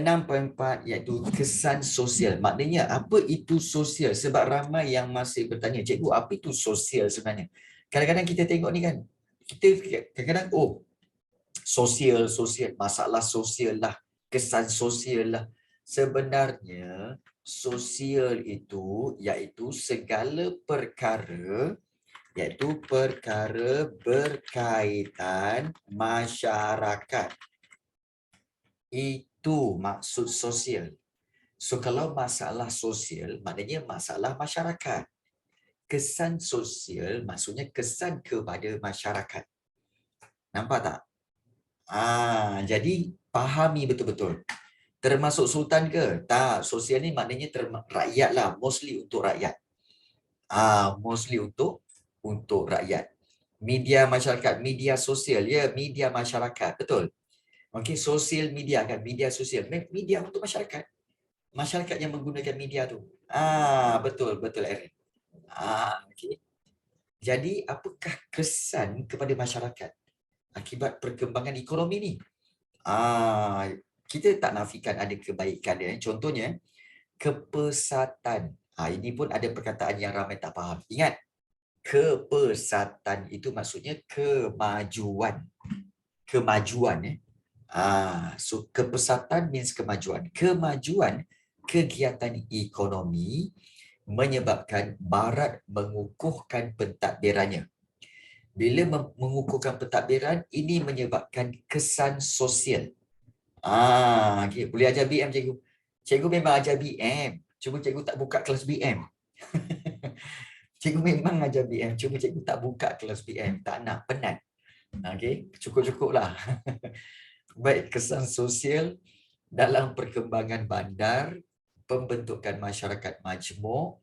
6.4 iaitu kesan sosial. Maknanya apa itu sosial? Sebab ramai yang masih bertanya, cikgu apa itu sosial sebenarnya? Kadang-kadang kita tengok ni kan, kita kadang-kadang sosial, masalah sosial lah, kesan sosial lah. Sebenarnya sosial itu iaitu segala perkara berkaitan masyarakat. Itu maksud sosial. So kalau masalah sosial maknanya masalah masyarakat. Kesan sosial maksudnya kesan kepada masyarakat. Nampak tak? Jadi pahami betul-betul. Termasuk sultan ke? Tak, sosial ni maknanya rakyat lah, mostly untuk rakyat. Mostly untuk rakyat. Media masyarakat, media sosial, ya, media masyarakat, betul. Okey, sosial media kan, media sosial, media untuk masyarakat. Masyarakat yang menggunakan media tu. Betul Erin. Okey. Jadi apakah kesan kepada masyarakat akibat perkembangan ekonomi ni? Kita tak nafikan ada kebaikan dia. Contohnya, kepesatan. Ini pun ada perkataan yang ramai tak faham. Ingat, kepesatan itu maksudnya kemajuan. Kemajuan. So, kepesatan means kemajuan. Kemajuan kegiatan ekonomi menyebabkan Barat mengukuhkan pentadbirannya. Bila mengukuhkan pentadbiran, ini menyebabkan kesan sosial. Okay. Boleh ajar BM, cikgu. Cikgu memang ajar BM. Cuma cikgu tak buka kelas BM. Cikgu memang ajar BM. Cuma cikgu tak buka kelas BM. Tak nak, penat. Okay. Cukup-cukuplah. Baik, kesan sosial dalam perkembangan bandar, pembentukan masyarakat majmuk,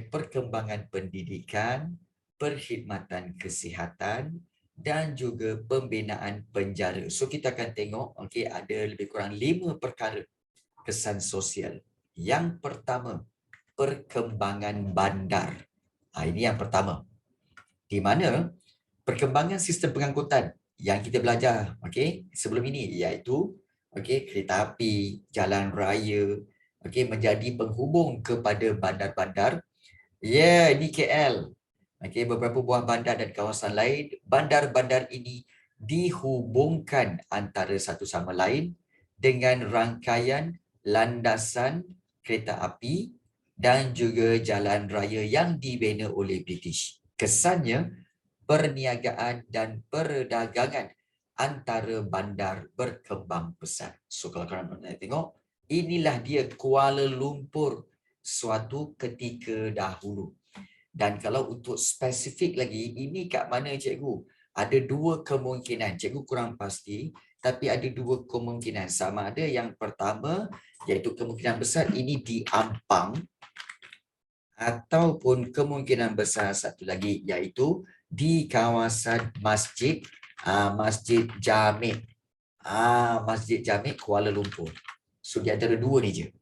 perkembangan pendidikan, perkhidmatan kesihatan dan juga pembinaan penjara. So kita akan tengok ada lebih kurang 5 perkara kesan sosial. Yang pertama, perkembangan bandar. Ini yang pertama. Di mana perkembangan sistem pengangkutan yang kita belajar sebelum ini iaitu kereta api, jalan raya menjadi penghubung kepada bandar-bandar. Ini KL. Beberapa buah bandar dan kawasan lain, bandar-bandar ini dihubungkan antara satu sama lain dengan rangkaian landasan kereta api dan juga jalan raya yang dibina oleh British. Kesannya, perniagaan dan perdagangan antara bandar berkembang pesat. So kalau korang nak tengok, inilah dia Kuala Lumpur suatu ketika dahulu. Dan kalau untuk spesifik lagi, ini kat mana cikgu? Ada 2 kemungkinan. Cikgu kurang pasti, tapi ada 2 kemungkinan. Sama ada yang pertama, iaitu kemungkinan besar ini di Ampang, ataupun kemungkinan besar satu lagi, iaitu di kawasan Masjid Jamek. Masjid Jamek Kuala Lumpur. So di antara 2 ni je.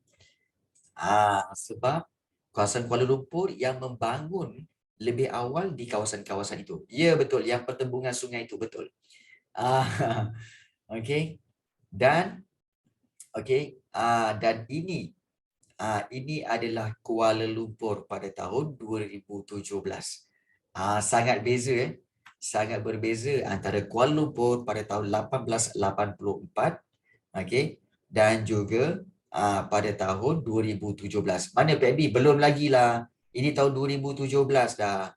Sebab kawasan Kuala Lumpur yang membangun lebih awal di kawasan-kawasan itu. Ya, betul. Yang pertembungan sungai itu, betul. Dan dan ini adalah Kuala Lumpur pada tahun 2017. Sangat beza, sangat berbeza antara Kuala Lumpur pada tahun 1884 dan juga pada tahun 2017. Mana PNB? Belum lagi lah. Ini tahun 2017 dah.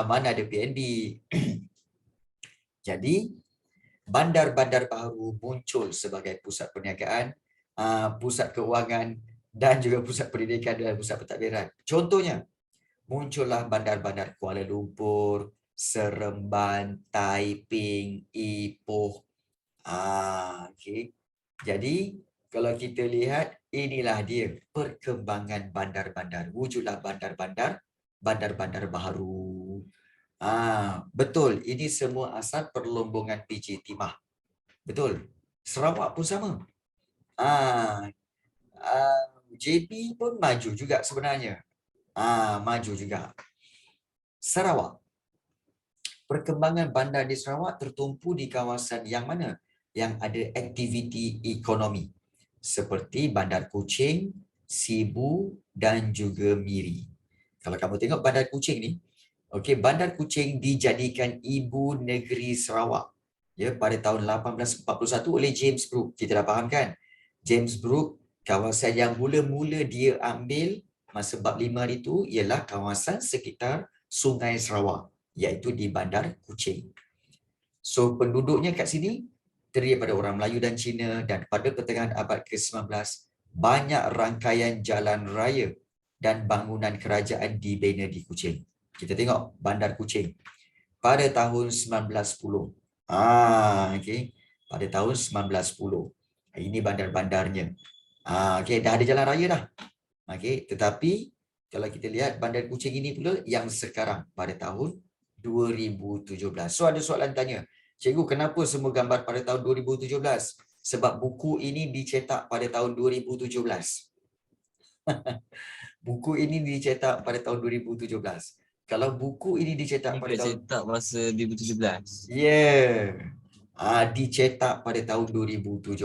Mana ada PNB? Jadi, bandar-bandar baru muncul sebagai pusat perniagaan, pusat keuangan dan juga pusat pendidikan dan pusat pentadbiran. Contohnya, muncullah bandar-bandar Kuala Lumpur, Seremban, Taiping, Ipoh. Jadi, kalau kita lihat, inilah dia perkembangan bandar-bandar. Wujudlah bandar-bandar baru. Betul, ini semua asal perlombongan PJ Timah. Betul. Sarawak pun sama. JB pun maju juga sebenarnya. Maju juga. Sarawak. Perkembangan bandar di Sarawak tertumpu di kawasan yang mana? Yang ada aktiviti ekonomi. seperti Bandar Kuching, Sibu dan juga Miri. Kalau kamu tengok Bandar Kuching ni, okey, Bandar Kuching dijadikan ibu negeri Sarawak ya pada tahun 1841 oleh James Brooke. Kita dah faham kan? James Brooke, kawasan yang mula-mula dia ambil masa bab 5 itu ialah kawasan sekitar Sungai Sarawak, iaitu di Bandar Kuching. So penduduknya kat sini terdiri daripada orang Melayu dan Cina, dan pada pertengahan abad ke-19 banyak rangkaian jalan raya dan bangunan kerajaan dibina di Kuching. Kita tengok Bandar Kuching pada tahun 1910. Okey. Pada tahun 1910. Ini bandar-bandarnya. Okey, dah ada jalan raya dah. Okey, tetapi kalau kita lihat Bandar Kuching ini pula yang sekarang pada tahun 2017. So ada soalan tanya, cikgu, kenapa semua gambar pada tahun 2017? Sebab buku ini dicetak pada tahun 2017. Buku ini dicetak pada tahun 2017. Kalau buku ini dicetak Ini pada tahun... cetak masa 2017. Dicetak pada tahun 2017.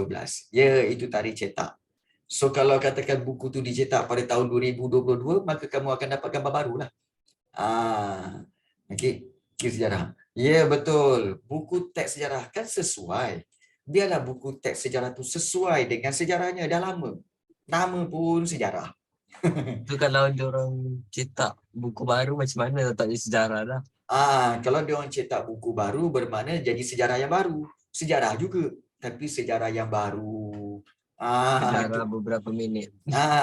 Itu tarikh cetak. So kalau katakan buku tu dicetak pada tahun 2022, maka kamu akan dapat gambar baru lah. Okey, sejarah. Betul. Buku teks sejarah kan sesuai. Biarlah buku teks sejarah tu sesuai dengan sejarahnya, dah lama. Nama pun sejarah. Tu kalau diorang cetak buku baru macam mana tak ada sejarah dah. Kalau dia orang cetak buku baru bermakna jadi sejarah yang baru. Sejarah juga, tapi sejarah yang baru. Sejarah beberapa minit.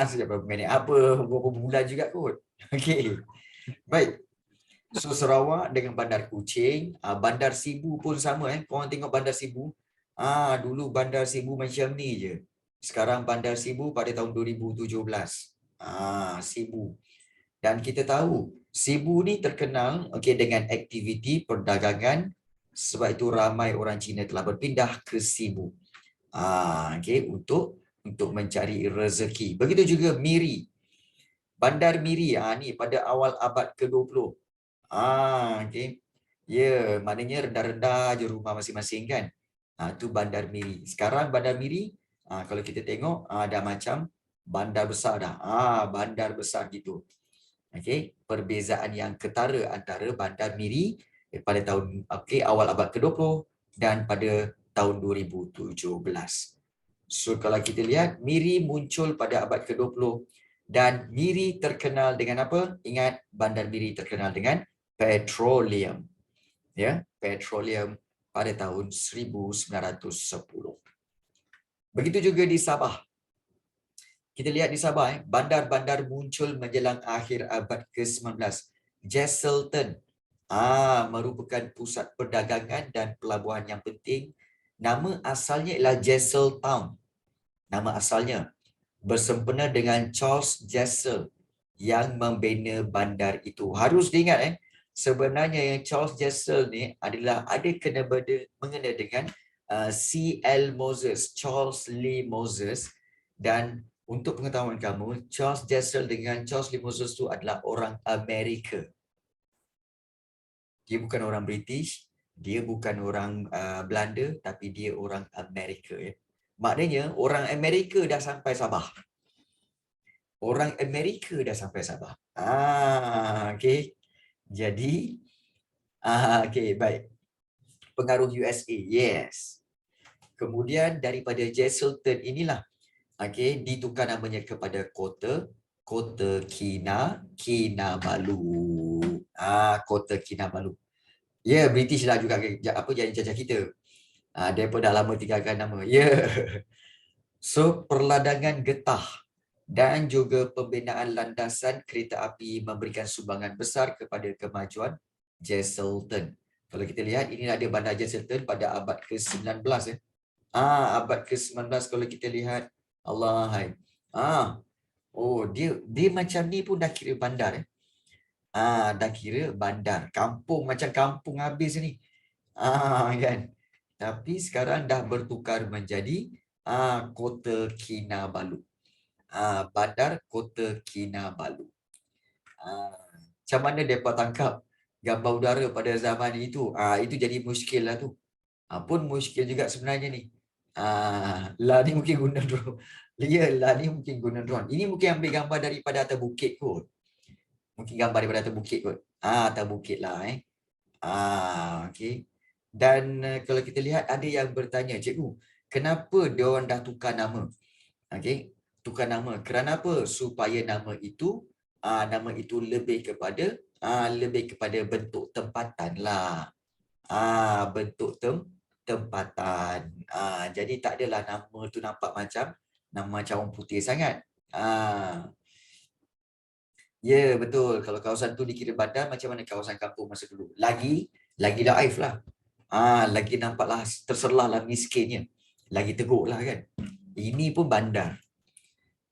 Sejarah berapa minit? Berapa bulan juga kot. Okey. Baik. So Sarawak dengan Bandar Kuching, Bandar Sibu pun sama Korang tengok Bandar Sibu. Dulu Bandar Sibu macam ni je. Sekarang Bandar Sibu pada tahun 2017. Sibu. Dan kita tahu Sibu ni terkenal dengan aktiviti perdagangan, sebab itu ramai orang Cina telah berpindah ke Sibu. Untuk mencari rezeki. Begitu juga Miri. Bandar Miri ni pada awal abad ke-20. Maknanya rendah-rendah je rumah masing-masing kan. Tu Bandar Miri. Sekarang Bandar Miri, kalau kita tengok dah macam bandar besar dah. Bandar besar gitu. Perbezaan yang ketara antara Bandar Miri pada tahun awal abad ke-20 dan pada tahun 2017. So kalau kita lihat, Miri muncul pada abad ke-20 dan Miri terkenal dengan apa? Ingat, Bandar Miri terkenal dengan petroleum. Petroleum pada tahun 1910. Begitu juga di Sabah. Kita lihat di Sabah, bandar-bandar muncul menjelang akhir abad ke-19. Jesselton merupakan pusat perdagangan dan pelabuhan yang penting. Nama asalnya ialah Jessel Town. Nama asalnya bersempena dengan Charles Jessel yang membina bandar itu. Harus diingat sebenarnya yang Charles Jessel ni adalah ada mengena dengan C.L. Moses, Charles Lee Moses. Dan untuk pengetahuan kamu, Charles Jessel dengan Charles Lee Moses tu adalah orang Amerika. Dia bukan orang British, dia bukan orang Belanda, tapi dia orang Amerika. Maknanya orang Amerika dah sampai Sabah. Orang Amerika dah sampai Sabah. Okey. Jadi, okey, baik. Pengaruh USA, yes. Kemudian daripada Jesselton inilah, ditukar namanya kepada Kota Kinabalu. Kota Kinabalu. British lah juga jadi jajah kita. Mereka dah lama tinggalkan nama. So, perladangan getah dan juga pembinaan landasan kereta api memberikan sumbangan besar kepada kemajuan Jesselton. Kalau kita lihat, ini ada bandar Jesselton pada abad ke-19. Abad ke-19 kalau kita lihat, Allah, dia macam ni pun dah kira bandar. Dah kira bandar. Kampung macam kampung habis ni. Kan? Tapi sekarang dah bertukar menjadi Kota Kinabalu. Bandar Kota Kinabalu. Macam mana mereka tangkap gambar udara pada zaman itu? Itu jadi muskil lah tu. Pun muskil juga sebenarnya ni. Lah ni mungkin guna drone. Ya, lah ni mungkin guna drone. Ini mungkin ambil gambar daripada atas bukit kot. Mungkin gambar daripada atas bukit kot. Atas bukit lah okey. Dan kalau kita lihat ada yang bertanya, cikgu, kenapa dia orang dah tukar nama? Okey, tukar nama. Kerana apa? Supaya nama itu lebih kepada bentuk tempatan lah. Bentuk tempatan. Jadi tak adalah nama tu nampak macam nama cawan putih sangat. Ya, betul. Kalau kawasan tu dikira bandar, macam mana kawasan kampung masa dulu? Lagi daif lah. Lagi nampaklah terserlah miskinnya. Lagi teruk lah kan. Ini pun bandar.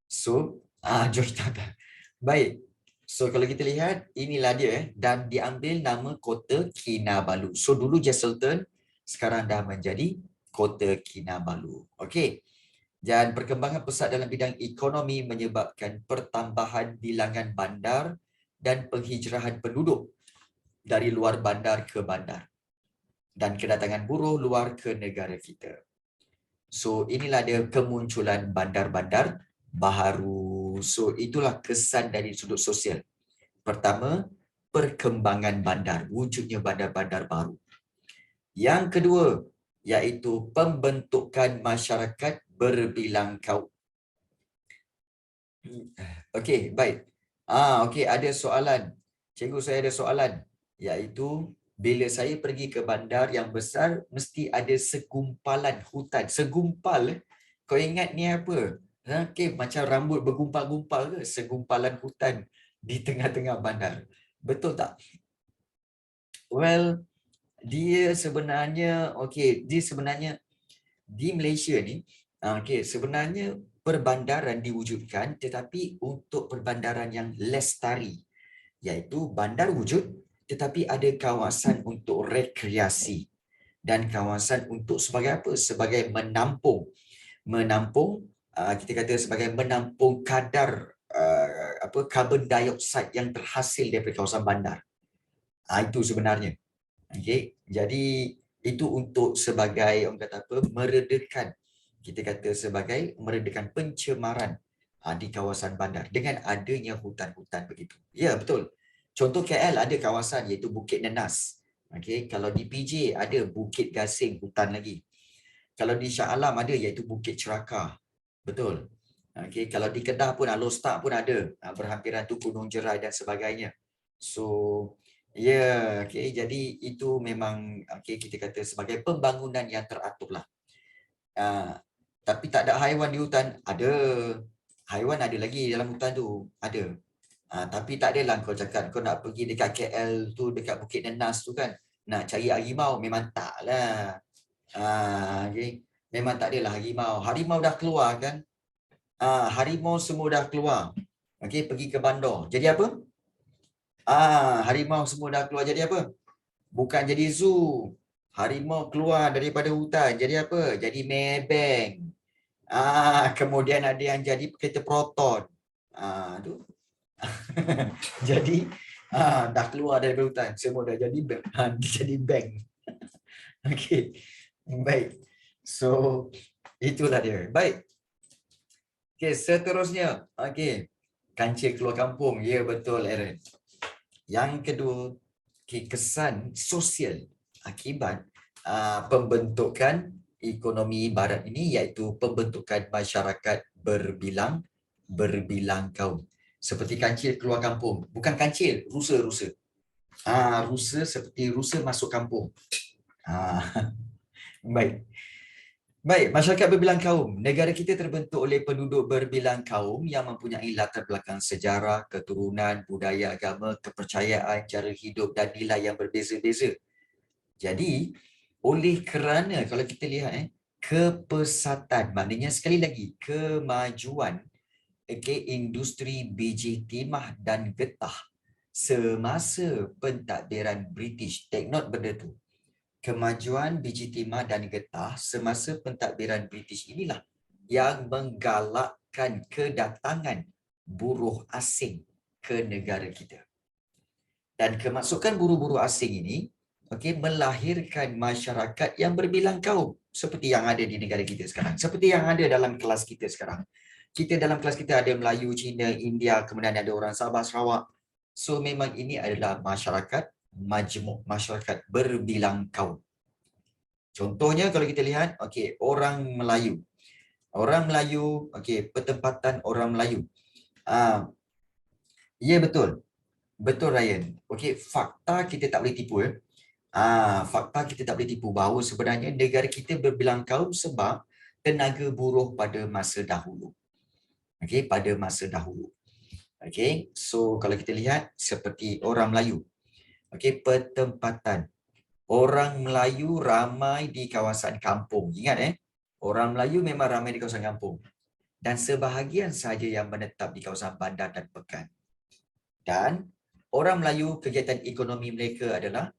So, George Tata. Baik. So, kalau kita lihat, inilah dia dan diambil nama Kota Kinabalu. So, dulu Jesselton, sekarang dah menjadi Kota Kinabalu. Okey. Dan perkembangan pesat dalam bidang ekonomi menyebabkan pertambahan bilangan bandar dan penghijrahan penduduk dari luar bandar ke bandar. Dan kedatangan buruh luar ke negara kita. So, inilah dia kemunculan bandar-bandar baharu. So, itulah kesan dari sudut sosial. Pertama, perkembangan bandar, wujudnya bandar-bandar baru. Yang kedua, iaitu pembentukan masyarakat berbilang kaum. Okey, baik. Okey, ada soalan. Cikgu, saya ada soalan. Iaitu, bila saya pergi ke bandar yang besar, mesti ada segumpalan hutan. Segumpal, kau ingat ni apa? Okey, macam rambut bergumpal-gumpal ke? Segumpalan hutan di tengah-tengah bandar. Betul tak? Well, dia sebenarnya, di Malaysia ni, sebenarnya perbandaran diwujudkan tetapi untuk perbandaran yang lestari, iaitu bandar wujud tetapi ada kawasan untuk rekreasi dan kawasan untuk sebagai apa? Sebagai menampung kita kata sebagai menampung kadar karbon dioksida yang terhasil daripada kawasan bandar. Itu sebenarnya. Okey, jadi itu untuk sebagai orang kata apa, meredakan, kita kata sebagai meredakan pencemaran di kawasan bandar dengan adanya hutan-hutan begitu. Ya, betul. Contoh KL ada kawasan iaitu Bukit Nenas. Okey, kalau di PJ ada Bukit Gasing, hutan lagi. Kalau di Shah Alam ada iaitu Bukit Cerakah. Betul. Okey, kalau di Kedah pun Alostak pun ada. Berhampiran tu Gunung Jerai dan sebagainya. So, ya, okey, jadi itu memang kita kata sebagai pembangunan yang teratur lah. Tapi tak ada haiwan di hutan? Ada. Haiwan ada lagi dalam hutan tu. Ada. Tapi tak adalah kau cakap kau nak pergi dekat KL tu, dekat Bukit Nenas tu kan, nak cari harimau, memang tak lah. Okay. Memang tak adalah harimau. Harimau dah keluar kan? Harimau semua dah keluar. Okay, pergi ke bandar. Jadi apa? Harimau semua dah keluar jadi apa? Bukan jadi zoo. Harimau keluar daripada hutan. Jadi apa? Jadi maybank. Kemudian ada yang jadi kereta proton. Tu. Jadi dah keluar daripada hutan. Semua dah jadi bank. Jadi bank. Okey. Baik. So, itulah dia. Baik. Okey, seterusnya. Okey. Kancil keluar kampung. Ya, betul, Aaron. Yang kedua, kesan sosial akibat pembentukan ekonomi barat ini, iaitu pembentukan masyarakat berbilang kaum. Seperti kancil keluar kampung. Bukan kancil, rusa. Rusa seperti rusa masuk kampung. Baik. Baik, masyarakat berbilang kaum. Negara kita terbentuk oleh penduduk berbilang kaum yang mempunyai latar belakang sejarah, keturunan, budaya, agama, kepercayaan, cara hidup dan nilai yang berbeza-beza. Jadi, oleh kerana kalau kita lihat kepesatan, maknanya sekali lagi kemajuan industri biji timah dan getah semasa pentadbiran British. Take note benda tu. Kemajuan biji timah dan getah semasa pentadbiran British inilah yang menggalakkan kedatangan buruh asing ke negara kita. Dan kemasukan buruh-buruh asing ini melahirkan masyarakat yang berbilang kaum seperti yang ada di negara kita sekarang, seperti yang ada dalam kelas kita sekarang. Kita dalam kelas kita ada Melayu, Cina, India, kemudian ada orang Sabah, Sarawak. So memang ini adalah masyarakat majmuk, masyarakat berbilang kaum. Contohnya kalau kita lihat, orang Melayu. Orang Melayu, pertempatan orang Melayu. Ya betul. Betul Ryan. Fakta kita tak boleh tipu ya. Fakta kita tak boleh tipu bahawa sebenarnya negara kita berbilang kaum sebab tenaga buruh pada masa dahulu. Pada masa dahulu. So kalau kita lihat seperti orang Melayu. Pertempatan. Orang Melayu ramai di kawasan kampung. Ingat orang Melayu memang ramai di kawasan kampung. Dan sebahagian sahaja yang menetap di kawasan bandar dan pekan. Dan orang Melayu kegiatan ekonomi mereka adalah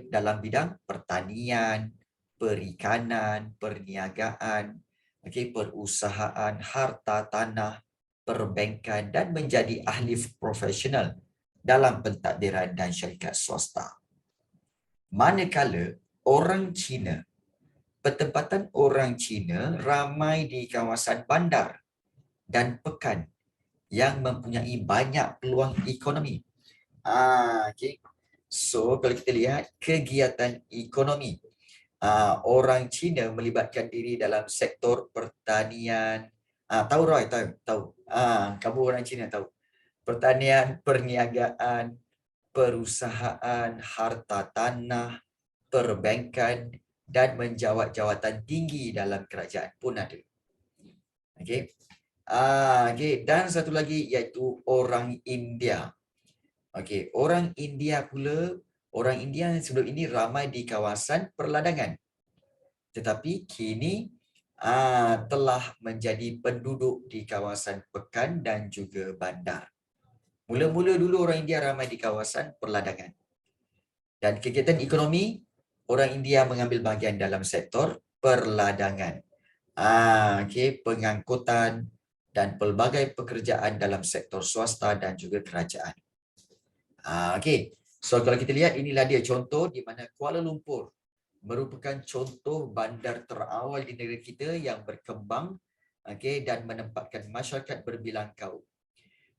dalam bidang pertanian, perikanan, perniagaan, perusahaan, harta tanah, perbankan dan menjadi ahli profesional dalam pentadbiran dan syarikat swasta. Manakala orang Cina, pertempatan orang Cina ramai di kawasan bandar dan pekan yang mempunyai banyak peluang ekonomi. So kalau kita lihat kegiatan ekonomi, orang Cina melibatkan diri dalam sektor pertanian. Tahu Roy, tahu. Kamu orang Cina tahu. Pertanian, perniagaan, perusahaan, harta tanah, perbankan dan menjawat jawatan tinggi dalam kerajaan pun ada. Dan satu lagi iaitu orang India. Orang India pula, orang India sebelum ini ramai di kawasan perladangan. Tetapi kini telah menjadi penduduk di kawasan pekan dan juga bandar. Mula-mula dulu orang India ramai di kawasan perladangan. Dan kegiatan ekonomi, orang India mengambil bahagian dalam sektor perladangan. Pengangkutan dan pelbagai pekerjaan dalam sektor swasta dan juga kerajaan. So kalau kita lihat inilah dia contoh di mana Kuala Lumpur merupakan contoh bandar terawal di negara kita yang berkembang dan menempatkan masyarakat berbilang kaum.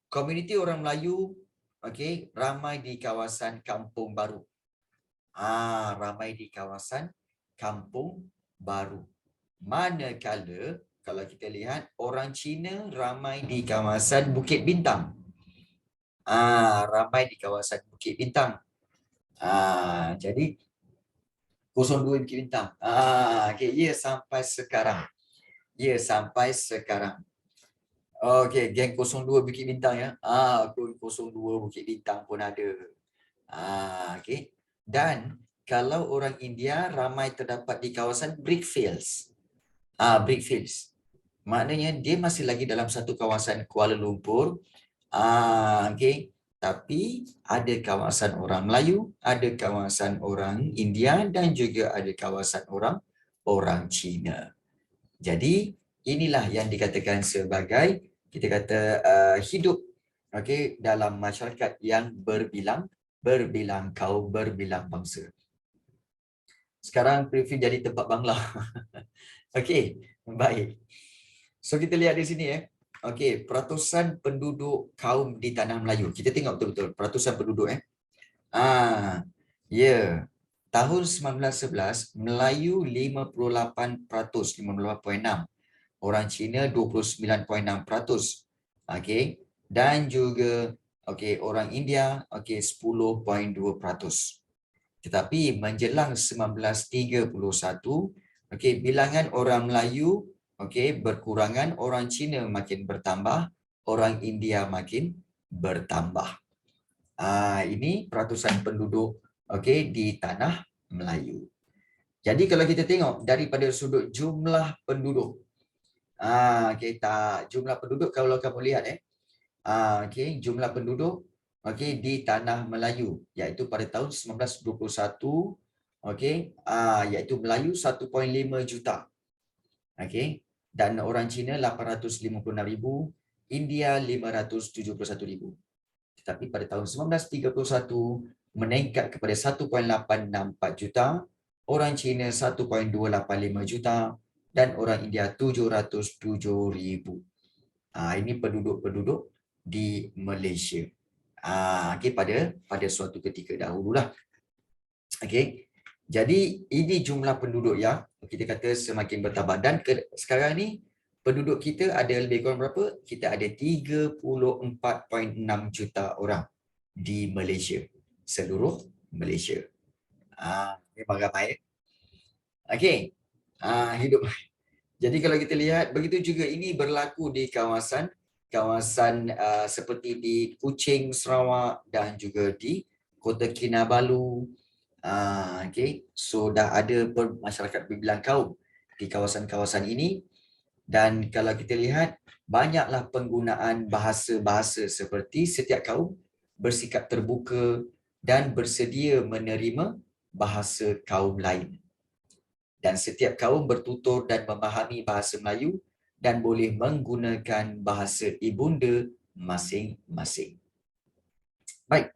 Komuniti orang Melayu ramai di kawasan Kampung Baru. Ramai di kawasan Kampung Baru. Manakala kalau kita lihat orang Cina ramai di kawasan Bukit Bintang. Ramai di kawasan Bukit Bintang. Jadi 02 Bukit Bintang. Ya sampai sekarang. Ya sampai sekarang. Geng 02 Bukit Bintang ya. 02 Bukit Bintang pun ada. Dan kalau orang India ramai terdapat di kawasan Brickfields. Brickfields. Maknanya dia masih lagi dalam satu kawasan Kuala Lumpur. Tapi ada kawasan orang Melayu, ada kawasan orang India dan juga ada kawasan orang Cina. Jadi inilah yang dikatakan sebagai kita kata hidup dalam masyarakat yang berbilang kaum, berbilang bangsa. Sekarang preview jadi tempat Bangla. Baik. So kita lihat di sini peratusan penduduk kaum di tanah Melayu. Kita tengok betul-betul peratusan penduduk Tahun 1911 Melayu 58%, 58.6. Orang Cina 29.6%. Dan juga orang India 10.2%. Tetapi menjelang 1931 bilangan orang Melayu berkurangan, orang Cina makin bertambah, orang India makin bertambah. Ini peratusan penduduk di tanah Melayu. Jadi kalau kita tengok daripada sudut jumlah penduduk, jumlah penduduk kalau kamu lihat jumlah penduduk di tanah Melayu iaitu pada tahun 1921 iaitu Melayu 1.5 juta. Dan orang Cina 856,000, India 571,000. Tetapi pada tahun 1931 meningkat kepada 1.864 juta, orang Cina 1.285 juta, dan orang India 707,000. Ini penduduk-penduduk di Malaysia. Okay, pada suatu ketika dahululah. Okay. Jadi ini jumlah penduduk yang kita kata semakin bertambah, dan sekarang ni penduduk kita ada lebih kurang berapa? Kita ada 34.6 juta orang di Malaysia, seluruh Malaysia. Memang ramai. Okey. Hidup. Jadi kalau kita lihat, begitu juga ini berlaku di kawasan seperti di Kuching, Sarawak, dan juga di Kota Kinabalu. Okay. So dah ada masyarakat berbilang kaum di kawasan-kawasan ini, dan kalau kita lihat banyaklah penggunaan bahasa-bahasa seperti setiap kaum bersikap terbuka dan bersedia menerima bahasa kaum lain, dan setiap kaum bertutur dan memahami bahasa Melayu dan boleh menggunakan bahasa ibunda masing-masing. Baik,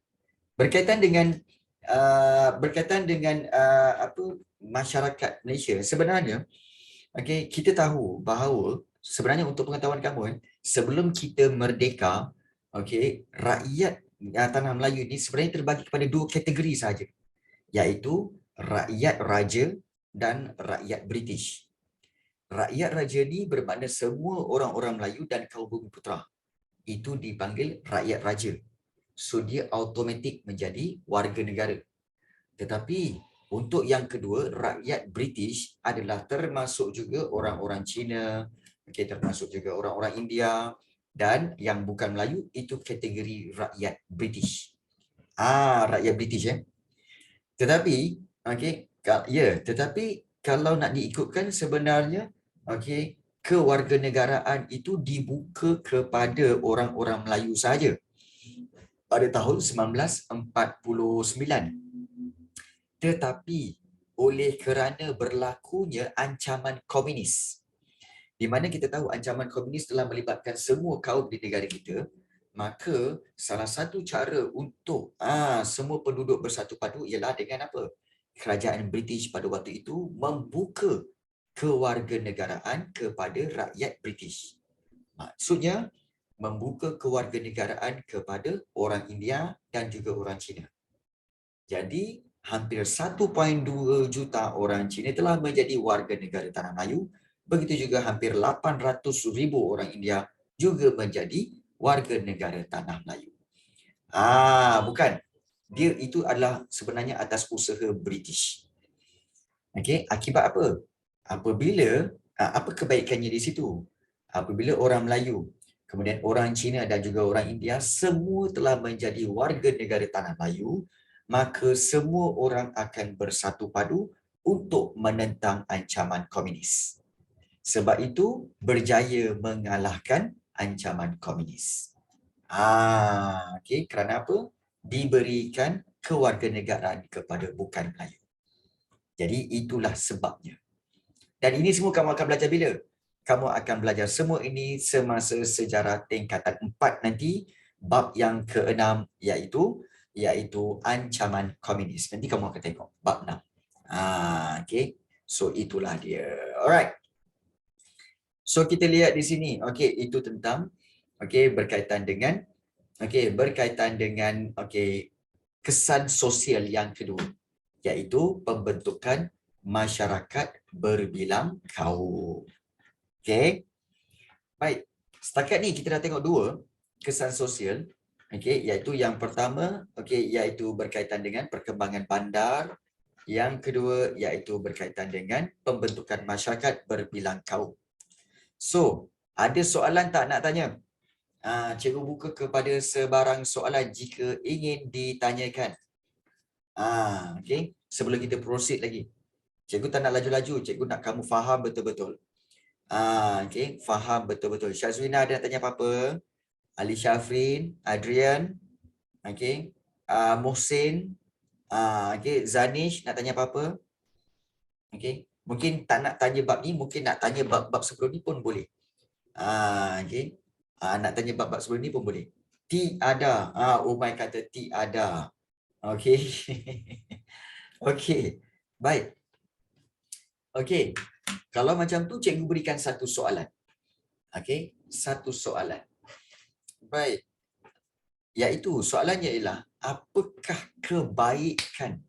berkaitan dengan masyarakat Malaysia, sebenarnya kita tahu bahawa sebenarnya untuk pengetahuan kamu, sebelum kita merdeka, rakyat tanah Melayu ini sebenarnya terbagi kepada 2 kategori sahaja, iaitu rakyat raja dan rakyat British. Rakyat raja ni bermakna semua orang-orang Melayu dan kaum Bumiputera. Itu dipanggil rakyat raja. So dia automatik menjadi warga negara. Tetapi untuk yang kedua, rakyat British adalah termasuk juga orang-orang Cina, termasuk juga orang-orang India, dan yang bukan Melayu itu kategori rakyat British. Rakyat British Tetapi tetapi kalau nak diikutkan sebenarnya kewarganegaraan itu dibuka kepada orang-orang Melayu sahaja pada tahun 1949. Tetapi oleh kerana berlakunya ancaman komunis, di mana kita tahu ancaman komunis telah melibatkan semua kaum di negara kita, maka salah satu cara untuk semua penduduk bersatu padu ialah dengan apa? Kerajaan British pada waktu itu membuka kewarganegaraan kepada rakyat British. Maksudnya membuka kewarganegaraan kepada orang India dan juga orang Cina. Jadi hampir 1.2 juta orang Cina telah menjadi warga negara Tanah Melayu. Begitu juga hampir 800,000 orang India juga menjadi warga negara Tanah Melayu. Bukan. Dia itu adalah sebenarnya atas usaha British. Akibat apa? Apabila apa kebaikannya di situ? Apabila orang Melayu, kemudian orang Cina dan juga orang India semua telah menjadi warga negara Tanah Melayu, maka semua orang akan bersatu padu untuk menentang ancaman komunis. Sebab itu berjaya mengalahkan ancaman komunis. Kerana apa? Diberikan kewarganegaraan kepada bukan Melayu. Jadi itulah sebabnya. Dan ini semua kamu akan belajar bila? Kamu akan belajar semua ini semasa sejarah tingkatan 4 nanti, bab yang ke-6 iaitu ancaman komunis. Nanti kamu akan tengok bab 6. So itulah dia. Alright. So kita lihat di sini, itu tentang berkaitan dengan kesan sosial yang kedua, iaitu pembentukan masyarakat berbilang kaum. Baik. Setakat ni kita dah tengok 2 kesan sosial, iaitu yang pertama iaitu berkaitan dengan perkembangan bandar, yang kedua iaitu berkaitan dengan pembentukan masyarakat berbilang kaum. So, ada soalan tak nak tanya? Cikgu buka kepada sebarang soalan jika ingin ditanyakan. Sebelum kita proceed lagi. Cikgu tak nak laju-laju, cikgu nak kamu faham betul-betul. Faham betul-betul. Syazwina ada nak tanya apa-apa? Ali Syafrin, Adrian, Muhsin, Zanish nak tanya apa-apa? Mungkin tak nak tanya bab ni, mungkin nak tanya bab sebelum ni pun boleh. Nak tanya bab sebelum ni pun boleh. Tiada. Umay kata tiada. Okey. Okey. Baik. Okey. Kalau macam tu cikgu berikan satu soalan. Okey, satu soalan. Baik. Iaitu soalannya ialah apakah kebaikan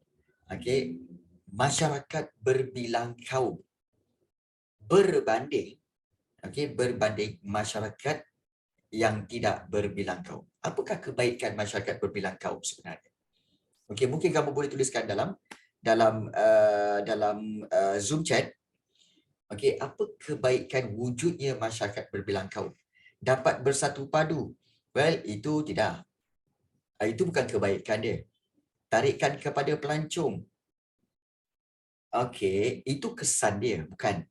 okey masyarakat berbilang kaum berbanding berbanding masyarakat yang tidak berbilang kaum. Apakah kebaikan masyarakat berbilang kaum sebenarnya? Okey, mungkin kamu boleh tuliskan dalam Zoom chat. Okey, apa kebaikan wujudnya masyarakat berbilang kaum? Dapat bersatu padu. Well, itu tidak. Itu bukan kebaikan dia. Tarikan kepada pelancong. Okey, itu kesan dia, bukan.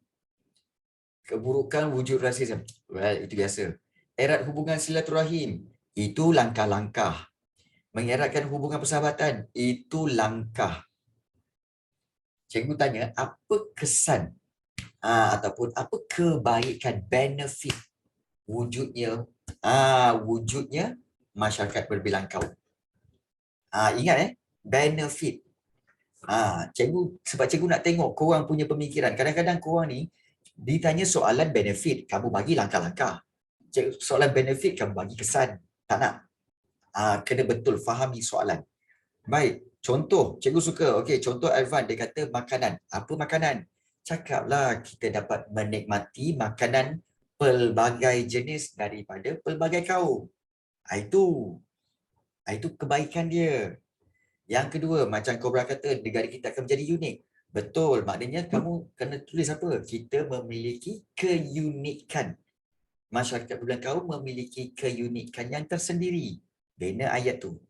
Keburukan wujud rasisme. Well, itu biasa. Erat hubungan silaturahim. Itu langkah-langkah. Mengeratkan hubungan persahabatan. Itu langkah. Cikgu tanya, apa kesan ataupun apa kebaikan, benefit wujudnya masyarakat berbilang kaum. Ingat benefit. Sebab cikgu nak tengok korang punya pemikiran. Kadang-kadang korang ni ditanya soalan benefit, kamu bagi langkah-langkah. Soalan benefit, kamu bagi kesan. Tak nak. Kena betul fahami soalan. Baik, contoh. Cikgu suka. Okey, contoh Advan, dia kata makanan. Apa makanan? Cakaplah kita dapat menikmati makanan pelbagai jenis daripada pelbagai kaum. Itu kebaikan dia. Yang kedua, macam Cobra kata, negara kita akan menjadi unik. Betul, maknanya kamu kena tulis apa? Kita memiliki keunikan. Masyarakat berbilang kaum memiliki keunikan yang tersendiri. Bina ayat tu.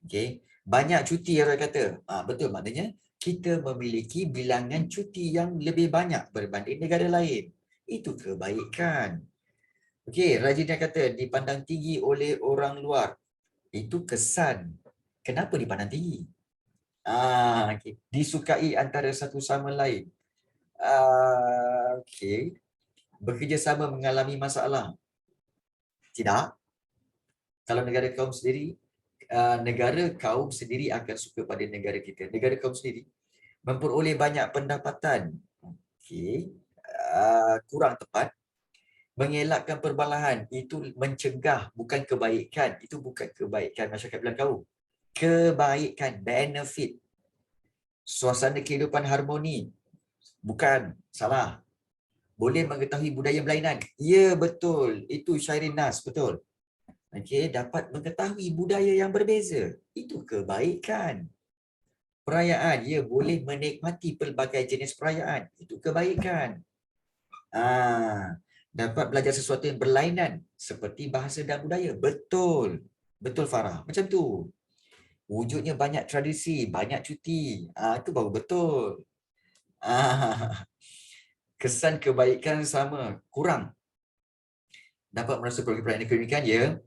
Okay. Banyak cuti orang kata. Betul, maknanya kita memiliki bilangan cuti yang lebih banyak berbanding negara lain. Itu kebaikan. Okey, Rajina kata dipandang tinggi oleh orang luar. Itu kesan. Kenapa dipandang tinggi? Okay. Disukai antara satu sama lain. Okey. Bekerjasama mengalami masalah. Tidak. Kalau negara kaum sendiri, negara kaum sendiri akan suka pada negara kita. Negara kaum sendiri memperoleh banyak pendapatan. Okey. Kurang tepat. Mengelakkan perbalahan. Itu mencegah, bukan kebaikan. Itu bukan kebaikan masyarakat bilang kaum. Kebaikan, benefit. Suasana kehidupan harmoni. Bukan, salah. Boleh mengetahui budaya berlainan. Ya, betul. Itu Syairin Nas, betul. Okey, dapat mengetahui budaya yang berbeza. Itu kebaikan. Perayaan, ya, boleh menikmati pelbagai jenis perayaan. Itu kebaikan. Dapat belajar sesuatu yang berlainan seperti bahasa dan budaya. Betul. Betul Farah. Macam tu. Wujudnya banyak tradisi, banyak cuti. Itu baru betul. Kesan kebaikan sama, kurang. Dapat merasa keluarga perayaan keunikan, ya.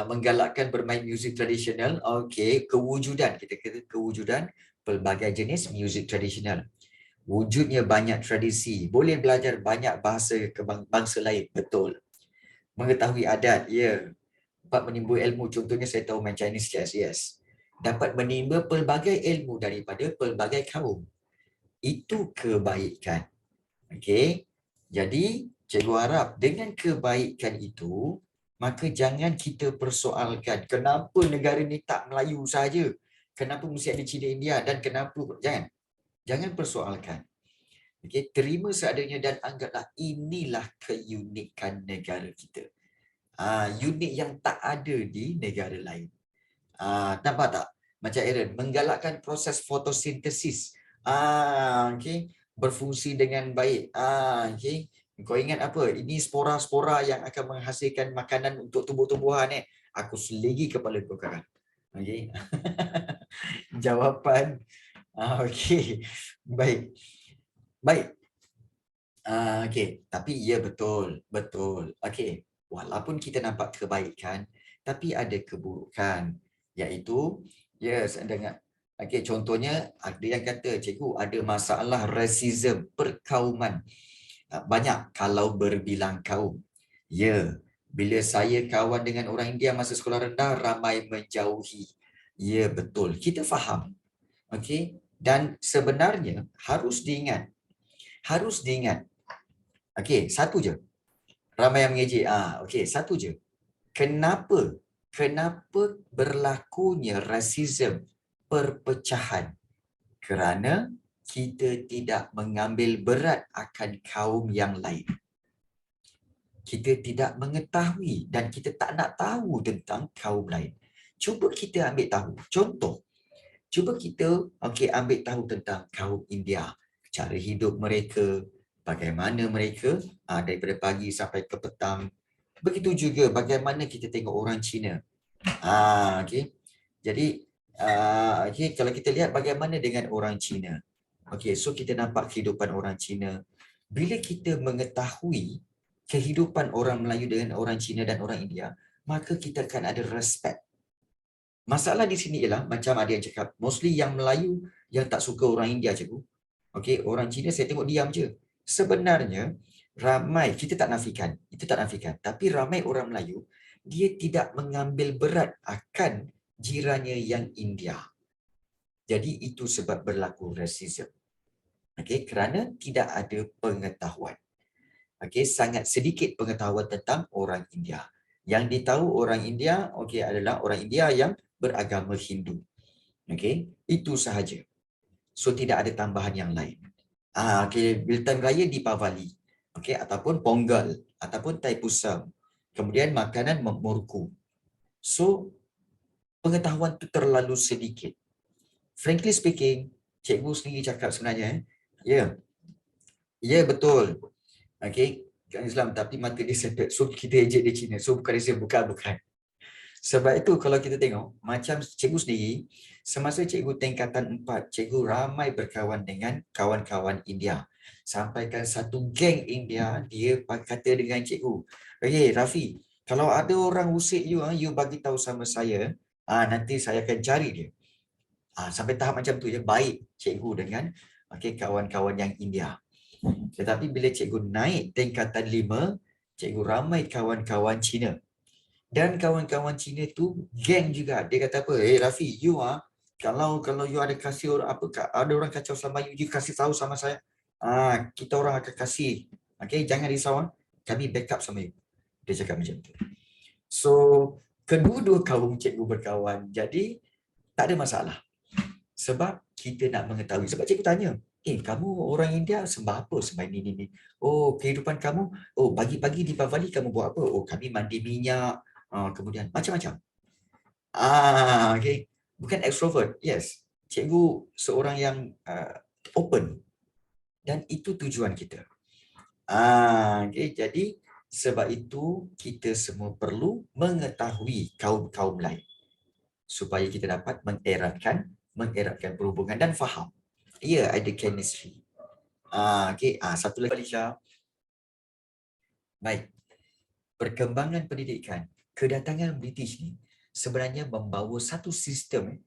Menggalakkan bermain muzik tradisional. Okey, kewujudan. Kita kata kewujudan pelbagai jenis muzik tradisional. Wujudnya banyak tradisi. Boleh belajar banyak bahasa bangsa lain. Betul. Mengetahui adat. Ya. Dapat menimba ilmu. Contohnya saya tahu main Chinese chess. Yes. Dapat menimba pelbagai ilmu daripada pelbagai kaum. Itu kebaikan. Okey. Jadi, cikgu harap dengan kebaikan itu, maka jangan kita persoalkan kenapa negara ni tak Melayu saja. Kenapa mesti ada Cina India dan kenapa. Jangan persoalkan. Okey, terima seadanya dan anggaplah inilah keunikan negara kita. Unik yang tak ada di negara lain. Nampak tak? Macam Aaron, menggalakkan proses fotosintesis. Okey, berfungsi dengan baik. Okey. Kau ingat apa? Ini spora-spora yang akan menghasilkan makanan untuk tumbuh-tumbuhan. Aku seligi kepala kau sekarang. Okey. Jawapan. Okey. Baik. Baik. Okey. Tapi ya betul. Betul. Okey. Walaupun kita nampak kebaikan, tapi ada keburukan. Iaitu, yes, dengan okey, contohnya ada yang kata, cikgu, ada masalah rasism, perkauman. Banyak kalau berbilang kaum. Ya, bila saya kawan dengan orang India masa sekolah rendah, ramai menjauhi. Ya, betul. Kita faham. Okey. Dan sebenarnya harus diingat. Okey, satu je. Ramai yang mengejek. Okey, satu je. Kenapa berlakunya rasisme, perpecahan? Kerana kita tidak mengambil berat akan kaum yang lain. Kita tidak mengetahui dan kita tak nak tahu tentang kaum lain. Cuba kita ambil tahu. Contoh, cuba kita ambil tahu tentang kaum India. Cara hidup mereka, bagaimana mereka daripada pagi sampai ke petang. Begitu juga bagaimana kita tengok orang Cina. Okey. Jadi, kalau kita lihat bagaimana dengan orang Cina. Okey, so kita nampak kehidupan orang Cina. Bila kita mengetahui kehidupan orang Melayu dengan orang Cina dan orang India, maka kita akan ada respect. Masalah di sini ialah macam ada yang cakap, mostly yang Melayu yang tak suka orang India, cikgu. Okey, orang Cina saya tengok diam je. Sebenarnya ramai, kita tak nafikan, tapi ramai orang Melayu dia tidak mengambil berat akan jirannya yang India. Jadi itu sebab berlaku rasisme. Okey, kerana tidak ada pengetahuan. Okey, sangat sedikit pengetahuan tentang orang India. Yang ditahu orang India adalah orang India yang beragama Hindu. Okey, itu sahaja. So tidak ada tambahan yang lain. Okey, Biltan Raya Deepavali, okey, ataupun Pongal ataupun Taipusam. Kemudian makanan murku. So pengetahuan tu terlalu sedikit. Frankly speaking, cikgu sendiri cakap sebenarnya, ya betul. Okey, kan Islam tapi mata dia sepet. So kita ejek dia Cina. So bukan. Sebab itu kalau kita tengok, macam cikgu sendiri, semasa cikgu tingkatan 4, cikgu ramai berkawan dengan kawan-kawan India. Sampaikan satu geng India, dia kata dengan cikgu, "Okey, Rafi, kalau ada orang usik you, you bagi tahu sama saya, nanti saya akan cari dia." Sampai tahap macam tu je, baik cikgu dengan kawan-kawan yang India. Tetapi bila cikgu naik tingkatan 5, cikgu ramai kawan-kawan Cina. Dan kawan-kawan Cina tu geng juga. Dia kata apa? Rafi, you kalau you ada kasih ada orang kacau sama you, kasih tahu sama saya. Kita orang akan kasih. Okey, jangan risau. Kami backup sama you. Dia cakap macam tu. So, kedua-dua kaum cikgu berkawan. Jadi, tak ada masalah. Sebab kita nak mengetahui. Sebab cikgu tanya, kamu orang India sembah apa? Sembah ini. Oh, kehidupan kamu, pagi-pagi di Deepavali kamu buat apa? Oh, kami mandi minyak. Kemudian macam-macam. Okay. Bukan extrovert. Yes. Cikgu seorang yang open. Dan itu tujuan kita. Okay. Jadi, sebab itu kita semua perlu mengetahui kaum-kaum lain. Supaya kita dapat mengeratkan perhubungan dan faham. Ya, ada chemistry. Okay. Satu lagi, Alicia. Baik. Perkembangan pendidikan. Kedatangan British ni sebenarnya membawa satu sistem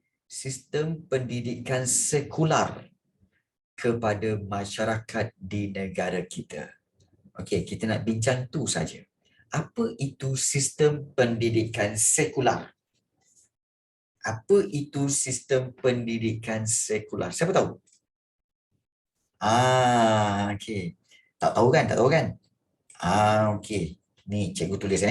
pendidikan sekular kepada masyarakat di negara kita. Okey, kita nak bincang tu saja. Apa itu sistem pendidikan sekular? Apa itu sistem pendidikan sekular? Siapa tahu? Okey. Tak tahu kan? Okey. Ni cikgu tulis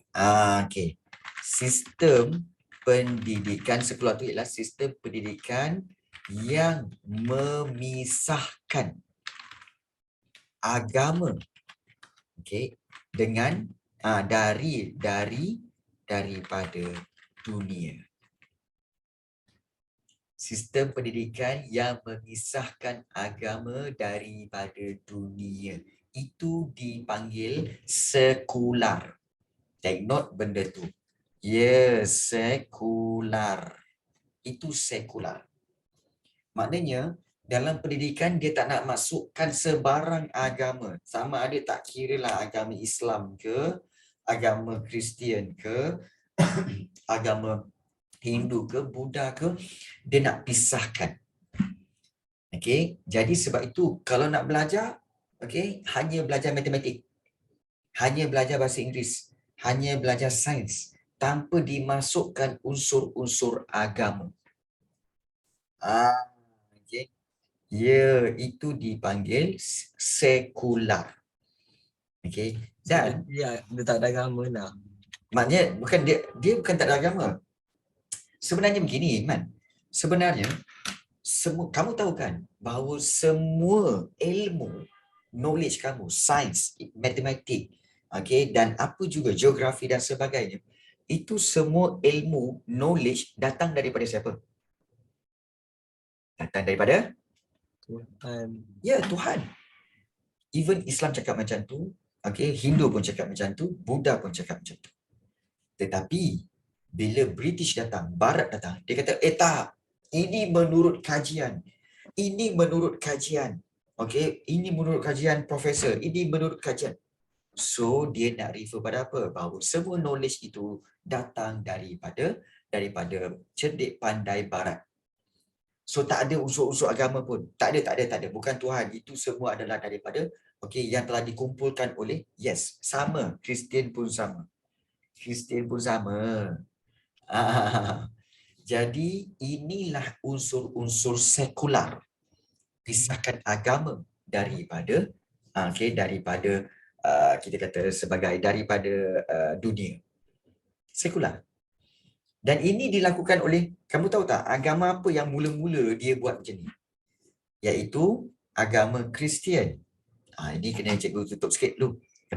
okey. Sistem pendidikan sekular itu ialah sistem pendidikan yang memisahkan agama dengan daripada dunia. Sistem pendidikan yang memisahkan agama daripada dunia. Itu dipanggil sekular. Take note benda tu. Sekular. Itu sekular. Maknanya, dalam pendidikan dia tak nak masukkan sebarang agama. Sama ada tak kira lah agama Islam ke, agama Kristian ke, agama Hindu ke, Buddha ke, dia nak pisahkan. Okey, jadi sebab itu kalau nak belajar, hanya belajar matematik. Hanya belajar bahasa Inggeris. Hanya belajar sains. tanpa dimasukkan unsur-unsur agama. Okay. Ya, itu dipanggil sekular. Okay. Dan Ya, dia tak ada agama lah. maknanya bukan dia bukan tak ada agama. Sebenarnya begini, Iman. Sebenarnya kamu tahu kan bahawa semua ilmu, knowledge kamu, sains, matematik, okay, dan apa juga geografi dan sebagainya, itu semua ilmu, knowledge datang daripada siapa? Datang daripada Tuhan. ya Tuhan. Even Islam cakap macam tu, okay, Hindu pun cakap macam tu, Buddha pun cakap macam tu. Tetapi bila British datang, Barat datang, dia kata, tak, ini menurut kajian. Ini menurut kajian. Okay, ini menurut kajian profesor. Ini menurut kajian. So, dia nak refer pada apa? Bahawa semua knowledge itu datang daripada cerdik pandai Barat. So, tak ada unsur-unsur agama pun. Tak ada. Bukan Tuhan. Itu semua adalah daripada yang telah dikumpulkan oleh, yes, sama. Kristian pun sama. Jadi inilah unsur-unsur sekular, pisahkan agama daripada kita kata sebagai daripada dunia sekular. Dan ini dilakukan oleh, kamu tahu tak agama apa yang mula-mula dia buat macam ni? Iaitu agama Kristian. Ini kena cikgu tutup sikit dulu.